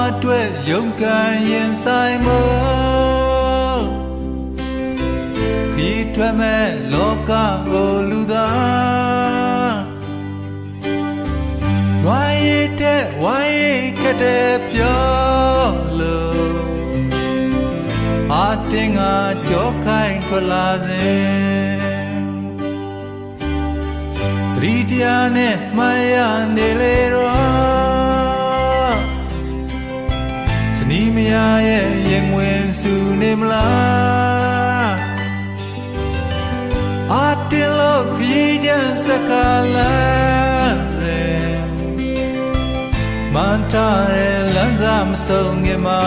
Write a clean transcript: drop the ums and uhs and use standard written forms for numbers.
အတွက်ရုန်းကန်ရင်ဆိုင်မို့ခီးထွက်မဲ့လောကကိုလူသားဝိုင်းရတဲ့ဝိုင်းရခဲ့တဲ့ပြောလို့အတင်းငါကြောခိုင်းထွက်လာစဉ်ရီတရားနဲ့မှန်ရနေလေတော့စနီးမရရဲ့ရင်ဝင်စုနေမလားအတင်းလို့ခရီးကြမ်းစကားလမ်းစဉ်မန်ထားရဲ့လမ်းစာမဆုံးငင်မှာ